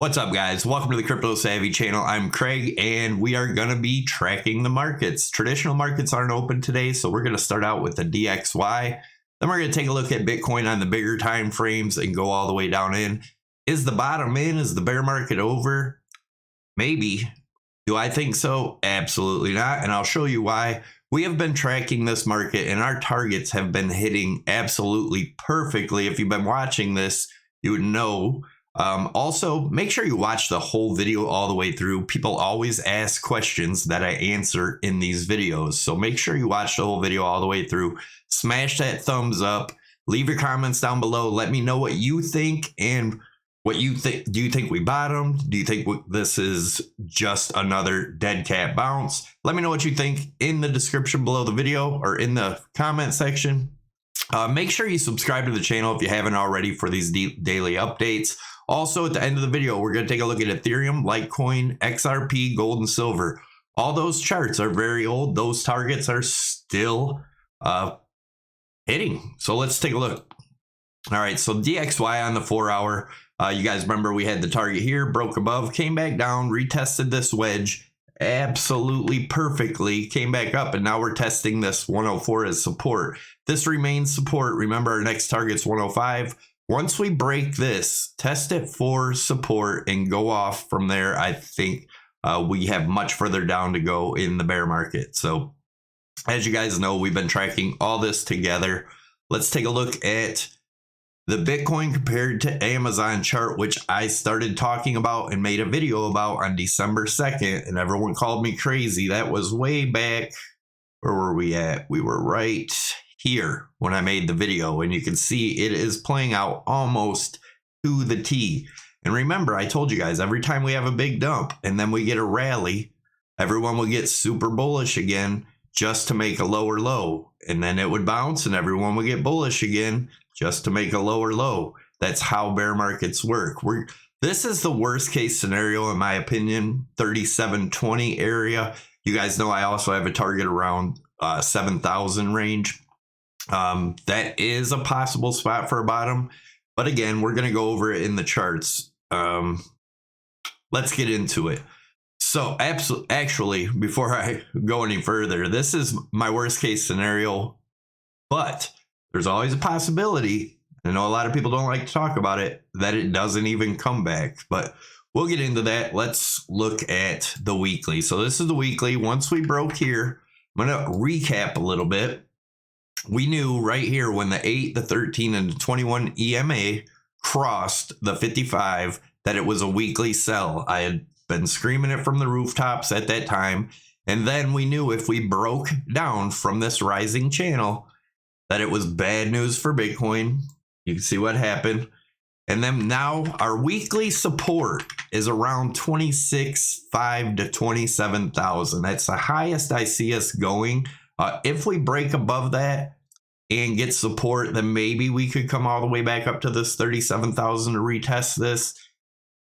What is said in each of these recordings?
What's up, guys? Welcome to the Crypto Savvy channel. I'm Craig, and we are going to be tracking the markets. Traditional markets aren't open today, so we're going to start out with the DXY. Then we're going to take a look at Bitcoin on the bigger time frames and go all the way down in. Is the bottom in? Is the bear market over? Maybe. Do I think so? Absolutely not, and I'll show you why. We have been tracking this market, and our targets have been hitting absolutely perfectly. If you've been watching this, you would know. Also, make sure you watch the whole video all the way through. People always ask questions that I answer in these videos. So make sure you watch the whole video all the way through. Smash that thumbs up. Leave your comments down below. Let me know what you think and what you think. Do you think we bottomed? Do you think this is just another dead cat bounce? Let me know what you think in the description below the video or in the comment section. Make sure you subscribe to the channel if you haven't already for these daily updates. Also, at the end of the video, we're going to take a look at Ethereum, Litecoin, XRP, gold, and silver. All those charts are very old. Those targets are still hitting. So let's take a look. All right, so DXY on the 4-hour. You guys remember we had the target here, broke above, came back down, retested this wedge absolutely perfectly, came back up, and now we're testing this 104 as support. This remains support. Remember, our next target's 105. Once we break this, test it for support and go off from there, I think we have much further down to go in the bear market. So as you guys know, we've been tracking all this together. Let's take a look at the Bitcoin compared to Amazon chart, which I started talking about and made a video about on December 2nd, and everyone called me crazy. That was way back. Where were we at? We were right here when I made the video, and you can see it is playing out almost to the T. And remember, I told you guys, every time we have a big dump and then we get a rally, everyone will get super bullish again just to make a lower low, and then it would bounce and everyone would get bullish again just to make a lower low. That's how bear markets work. This is the worst case scenario in my opinion, 3720 area. You guys know I also have a target around 7,000 range. That is a possible spot for a bottom, but again, we're going to go over it in the charts. Let's get into it. So actually, before I go any further, this is my worst case scenario, but there's always a possibility. I know a lot of people don't like to talk about it, that it doesn't even come back, but we'll get into that. Let's look at the weekly. So this is the weekly. Once we broke here, I'm going to recap a little bit. We knew right here when the 8, the 13, and the 21 EMA crossed the 55 that it was a weekly sell. I had been screaming it from the rooftops at that time. And then we knew if we broke down from this rising channel that it was bad news for Bitcoin. You can see what happened. And then now our weekly support is around 26,500 to 27,000. That's the highest I see us going. If we break above that and get support, then maybe we could come all the way back up to this 37,000 to retest this.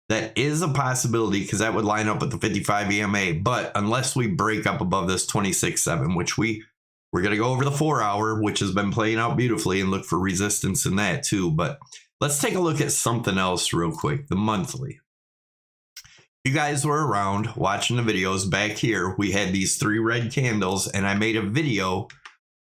That is a possibility because that would line up with the 55 EMA. But unless we break up above this 26.7, which we're going to go over the 4-hour, which has been playing out beautifully, and look for resistance in that too. But let's take a look at something else real quick, the monthly. You guys were around watching the videos back here. We had these 3 red candles, and I made a video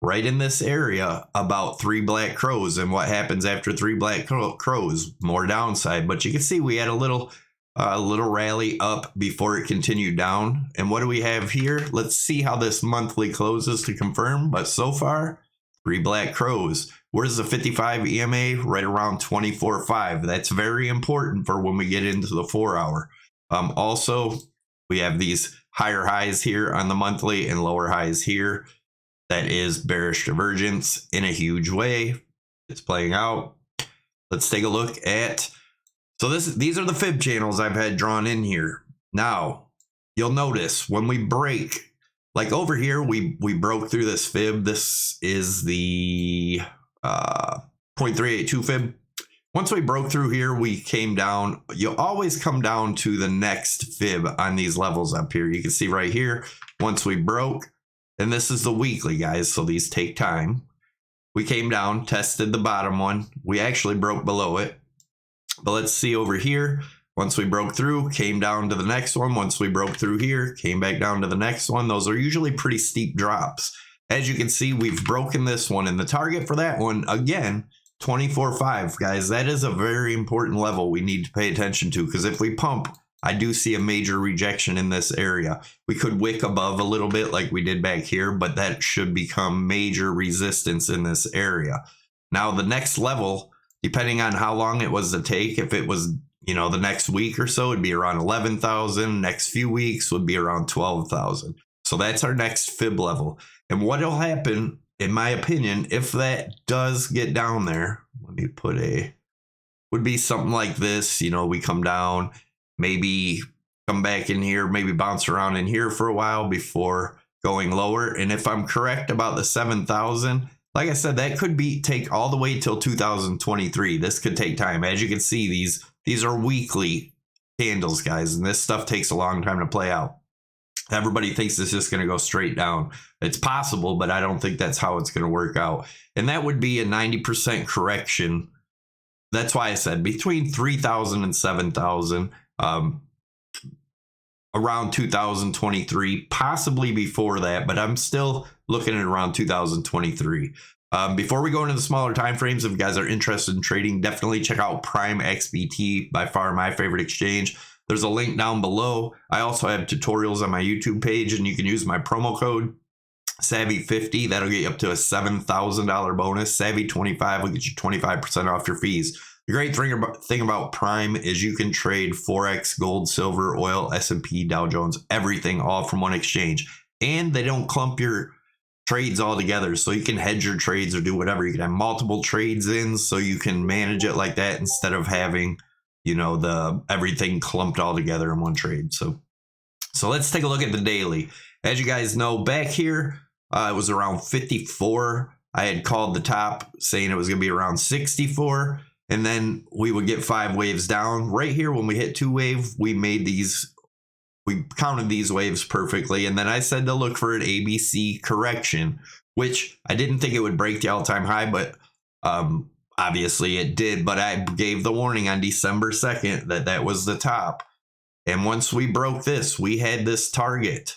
right in this area about 3 black crows and what happens after 3 black crows. More downside, but you can see we had a little rally up before it continued down. And what do we have here? Let's see how this monthly closes to confirm. But so far, 3 black crows. Where's the 55 EMA? Right around 24.5. That's very important for when we get into the 4-hour. Also, we have these higher highs here on the monthly and lower highs here. That is bearish divergence in a huge way. It's playing out. Let's take a look at, so these are the fib channels I've had drawn in here. Now, you'll notice when we break, like over here, we broke through this fib. This is the 0.382 fib. Once we broke through here, we came down. You'll always come down to the next fib on these levels up here. You can see right here, once we broke, and this is the weekly, guys, so these take time. We came down, tested the bottom one. We actually broke below it. But let's see over here. Once we broke through, came down to the next one. Once we broke through here, came back down to the next one. Those are usually pretty steep drops. As you can see, we've broken this one, and the target for that one, again, 24.5, guys. That is a very important level we need to pay attention to, because if we pump, I do see a major rejection in this area. We could wick above a little bit like we did back here, but that should become major resistance in this area. Now, the next level, depending on how long it was to take, if it was, you know, the next week or so, it'd be around 11,000. Next few weeks would be around 12,000. So that's our next fib level. And what will happen, in my opinion, if that does get down there, let me put would be something like this. You know, we come down, maybe come back in here, maybe bounce around in here for a while before going lower. And if I'm correct about the 7,000, like I said, that could take all the way till 2023. This could take time. As you can see, these are weekly candles, guys, and this stuff takes a long time to play out. Everybody thinks it's just going to go straight down. It's possible, but I don't think that's how it's going to work out. And that would be a 90% correction. That's why I said between 3,000 and 7,000, around 2023, possibly before that, but I'm still looking at around 2023. Before we go into the smaller time frames, if you guys are interested in trading, definitely check out Prime XBT, by far my favorite exchange. There's a link down below. I also have tutorials on my YouTube page, and you can use my promo code Savvy50. That'll get you up to a $7,000 bonus. Savvy25 will get you 25% off your fees. The great thing about Prime is you can trade Forex, gold, silver, oil, S&P, Dow Jones, everything, all from one exchange. And they don't clump your trades all together, so you can hedge your trades or do whatever. You can have multiple trades in, so you can manage it like that instead of having, you know, everything clumped all together in one trade. So let's take a look at the daily. As you guys know, back here, it was around 54. I had called the top saying it was going to be around 64. And then we would get 5 waves down. Right here, when we hit 2 wave, we counted these waves perfectly. And then I said to look for an ABC correction, which I didn't think it would break the all-time high, but obviously it did. But I gave the warning on December 2nd that was the top. And once we broke this, we had this target.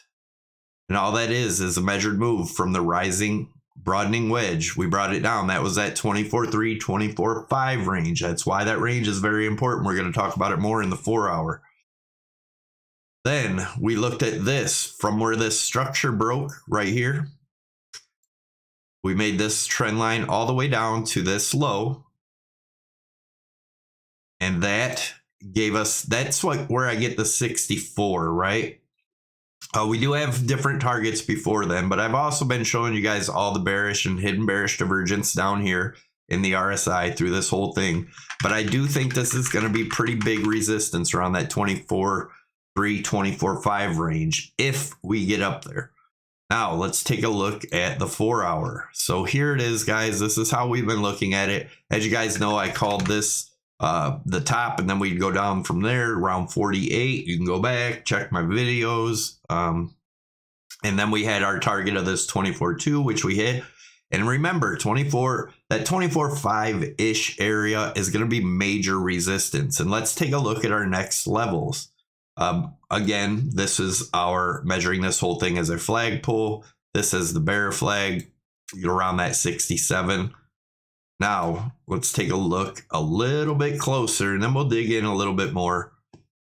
And all that is a measured move from the rising broadening wedge. We brought it down. That was that 24.3, 24.5 range. That's why that range is very important. We're going to talk about it more in the 4 hour. Then we looked at this from where this structure broke right here. We made this trend line all the way down to this low. And that gave us, that's where I get the 64, right? We do have different targets before then, but I've also been showing you guys all the bearish and hidden bearish divergence down here in the RSI through this whole thing. But I do think this is going to be pretty big resistance around that 24.3, 24.5 range if we get up there. Now let's take a look at the 4 hour. So here it is, guys. This is how we've been looking at it. As you guys know, I called this the top, and then we'd go down from there around 48. You can go back, check my videos. And then we had our target of this 24.2, which we hit. And remember, that 24.5-ish area is going to be major resistance. And let's take a look at our next levels. Again, this is our measuring this whole thing as a flag pull. This is the bear flag around that 67. Now, let's take a look a little bit closer, and then we'll dig in a little bit more.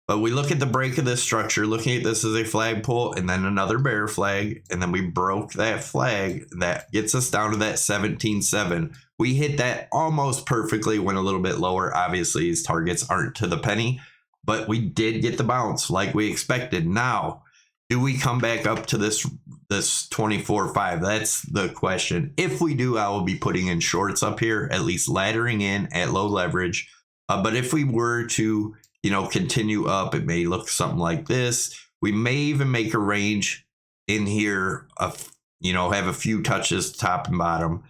But we look at the break of this structure, looking at this as a flag pull, and then another bear flag, and then we broke that flag. That gets us down to that 17.7. We hit that almost perfectly, went a little bit lower. Obviously, these targets aren't to the penny, but we did get the bounce like we expected. Now, do we come back up to this 24.5? That's the question. If we do, I will be putting in shorts up here, at least laddering in at low leverage. But if we were to, continue up, it may look something like this. We may even make a range in here of, have a few touches top and bottom.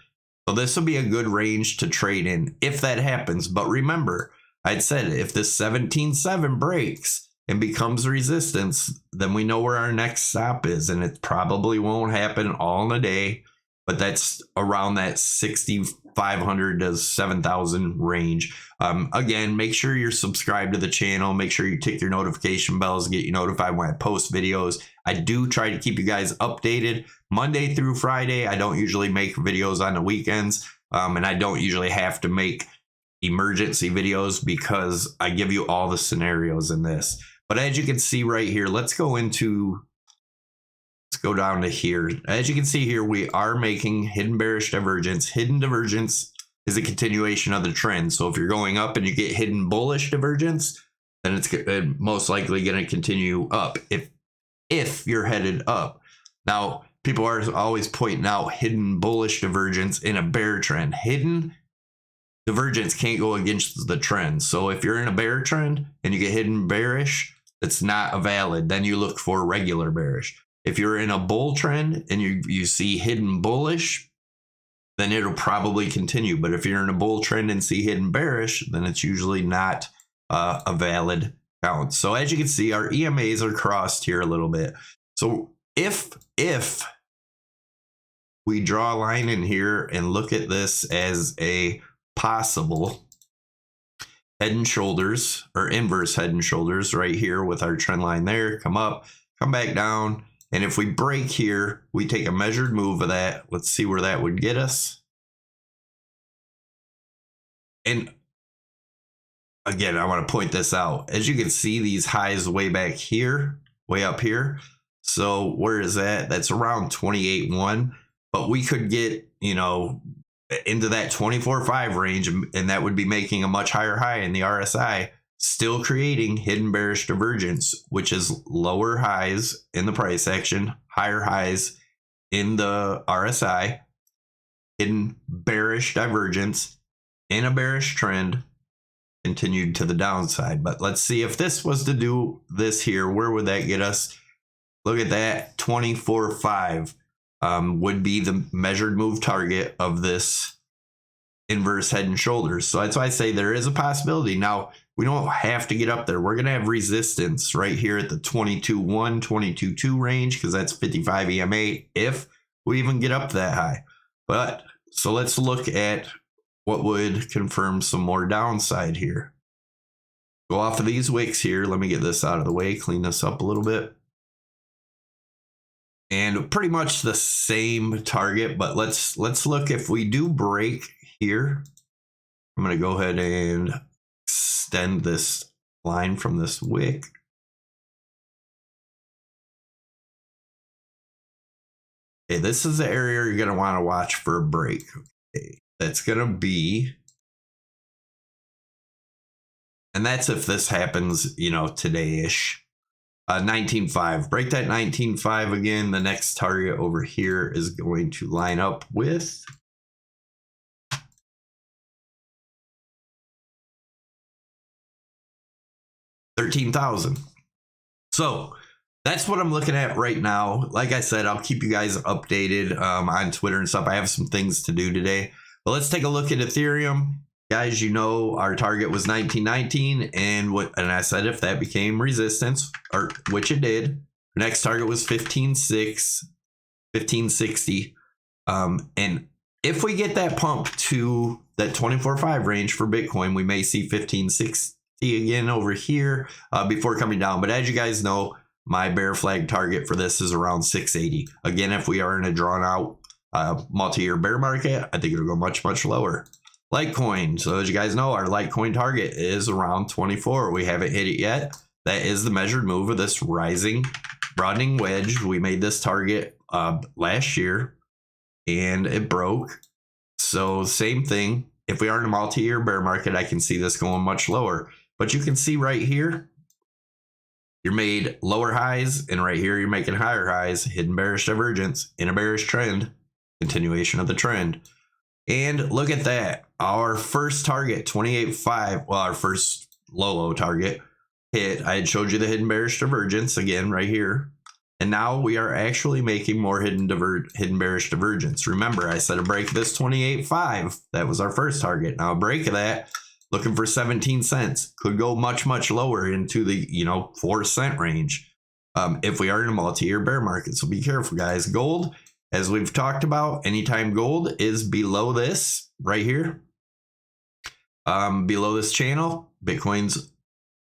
So this will be a good range to trade in if that happens. But remember, I'd said if this 17.7 breaks and becomes resistance, then we know where our next stop is, and it probably won't happen all in a day, but that's around that 60, 500 to 7,000 range. Again, make sure you're subscribed to the channel. Make sure you tick your notification bells to get you notified when I post videos. I do try to keep you guys updated Monday through Friday. I don't usually make videos on the weekends, and I don't usually have to make emergency videos because I give you all the scenarios in this. But as you can see right here, let's go down to here. As you can see here, we are making hidden bearish divergence. Hidden divergence is a continuation of the trend. So if you're going up and you get hidden bullish divergence, then it's most likely going to continue up if you're headed up. Now, people are always pointing out hidden bullish divergence in a bear trend. Hidden divergence can't go against the trend. So if you're in a bear trend and you get hidden bearish, it's not a valid. Then you look for regular bearish. If you're in a bull trend and you see hidden bullish, then it'll probably continue. But if you're in a bull trend and see hidden bearish, then it's usually not a valid count. So as you can see, our EMAs are crossed here a little bit. So if we draw a line in here and look at this as a possible head and shoulders or inverse head and shoulders right here with our trend line there, come up, come back down. And if we break here, we take a measured move of that. Let's see where that would get us. And again, I want to point this out. As you can see, these highs way back here, way up here. So where is that? That's around 28.1. But we could get, you know, into that 24.5 range, and that would be making a much higher high in the RSI, still creating hidden bearish divergence, which is lower highs in the price action, higher highs in the RSI, hidden bearish divergence in a bearish trend, continued to the downside. But let's see if this was to do this here, where would that get us? Look at that, 24.5 would be the measured move target of this inverse head and shoulders. So that's why I say there is a possibility. Now, we don't have to get up there. We're going to have resistance right here at the 22.1, 22.2 range, because that's 55 EMA if we even get up that high. But so let's look at what would confirm some more downside here. Go off of these wicks here. Let me get this out of the way, clean this up a little bit. And pretty much the same target, but let's look if we do break here. I'm going to go ahead and extend this line from this wick. Okay, this is the area you're going to want to watch for a break. Okay, that's going to be, and that's if this happens, you know, today-ish. 19.5. Break that 19.5 again. The next target over here is going to line up with $13,000. So that's what I'm looking at right now. Like I said, I'll keep you guys updated on Twitter and stuff. I have some things to do today. But let's take a look at Ethereum. Guys, you know our target was 1919, and I said if that became resistance, or which it did, the next target was 1560. And if we get that pump to that 24.5 range for Bitcoin, we may see 1560 again over here before coming down. But as you guys know, my bear flag target for this is around 680. Again, if we are in a drawn out multi-year bear market, I think it'll go much, much lower. Litecoin. So as you guys know, our Litecoin target is around 24. We haven't hit it yet. That is the measured move of this rising, broadening wedge. We made this target last year and it broke. So same thing. If we are in a multi-year bear market, I can see this going much lower. But you can see right here, you're made lower highs, and right here, you're making higher highs, hidden bearish divergence in a bearish trend, continuation of the trend. And look at that. Our first target, 28.5, well, our first low target hit. I had showed you the hidden bearish divergence again right here. And now we are actually making more hidden bearish divergence. Remember, I said a break of this 28.5. That was our first target. Now a break of that, looking for 17 cents. Could go much, much lower into the, 4 cent range if we are in a multi-year bear market. So be careful, guys. Gold, as we've talked about, anytime gold is below this right here, below this channel, Bitcoin's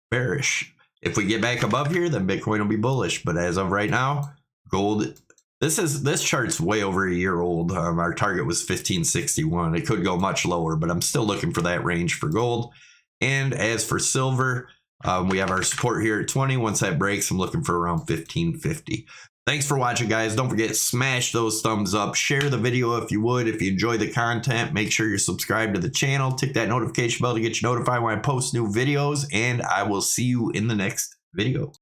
bearish. If we get back above here, then Bitcoin will be bullish. But as of right now, gold, this chart's way over a year old. Our target was 1561. It could go much lower, but I'm still looking for that range for gold. And as for silver, we have our support here at 20. Once that breaks, I'm looking for around 1550. Thanks for watching, guys. Don't forget, smash those thumbs up. Share the video if you would. If you enjoy the content, make sure you're subscribed to the channel. Tick that notification bell to get you notified when I post new videos. And I will see you in the next video.